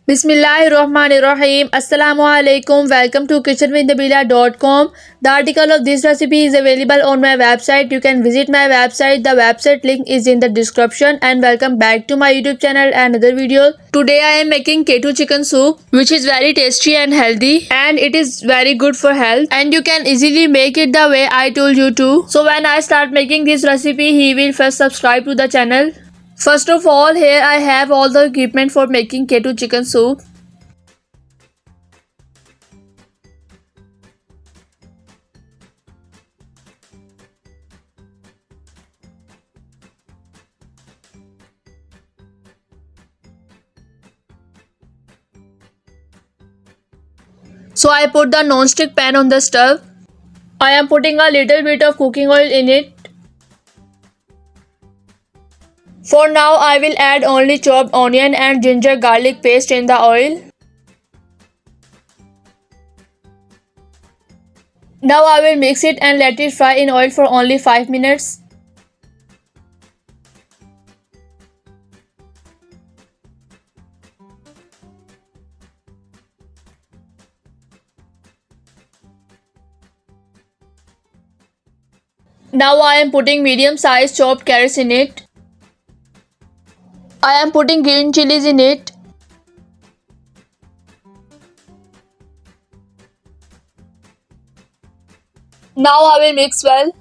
Bismillahirrahmanirrahim. Assalamu alaikum. Welcome to kitchenwithnabila.com. The article of this recipe is available on my website. You can visit my website. The website link is in the description. And welcome back to my YouTube channel and another video. Today I am making keto chicken soup, which is very tasty and healthy, and it is very good for health, and you can easily make it the way I told you to. So when I start making this recipe, he will first subscribe to the channel. First of all, here I have all the equipment for making keto chicken soup. So I put the non-stick pan on the stove. I am putting a little bit of cooking oil in it. For now, I will add only chopped onion and ginger garlic paste in the oil. Now I will mix it and let it fry in oil for only 5 minutes. Now I am putting medium-sized chopped carrots in it. I am putting green chilies in it. Now I will mix well.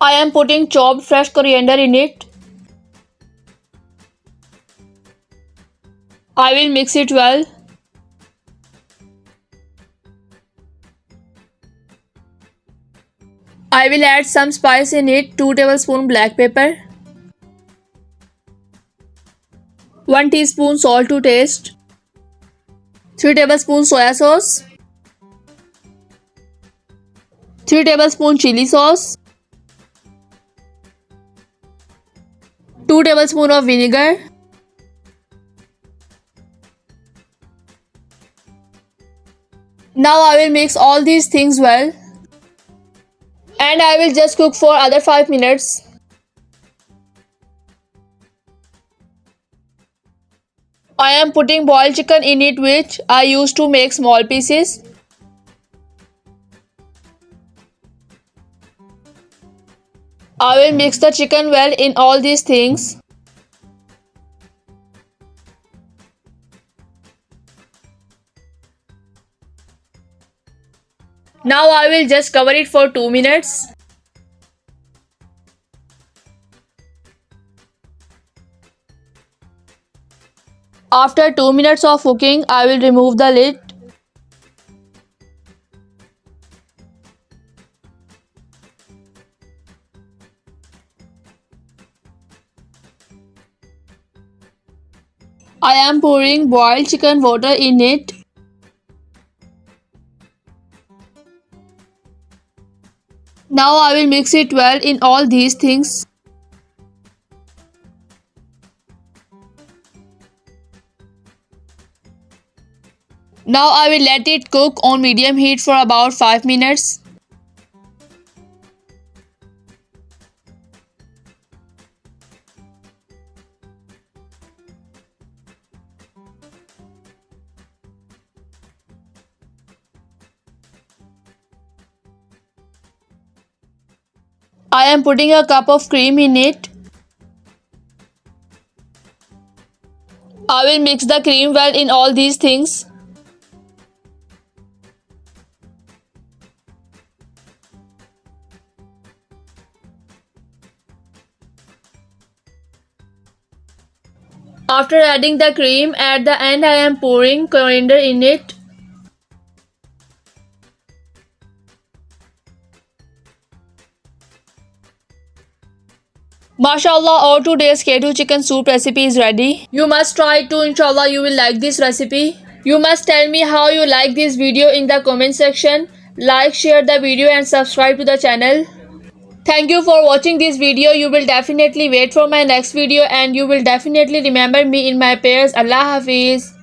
I am putting chopped fresh coriander in it. I will mix it well. I will add some spice in it, 2 tablespoons black pepper, 1 teaspoon salt to taste, 3 tablespoons soya sauce, 3 tablespoons chili sauce, 2 tablespoons of vinegar. Now I will mix all these things well, and I will just cook for other 5 minutes. I am putting boiled chicken in it, which I used to make small pieces. I will mix the chicken well in all these things. Now I will just cover it for 2 minutes. After 2 minutes of cooking, I will remove the lid. I am pouring boiled chicken water in it. Now I will mix it well in all these things. Now I will let it cook on medium heat for about 5 minutes. I am putting a cup of cream in it. I will mix the cream well in all these things. After adding the cream, at the end I am pouring coriander in it. Mashallah, our today's keto chicken soup recipe is ready. You must try it too. Inshallah, you will like this recipe. You must tell me how you like this video in the comment section. Like, share the video and subscribe to the channel. Thank you for watching this video. You will definitely wait for my next video and you will definitely remember me in my prayers. Allah Hafiz.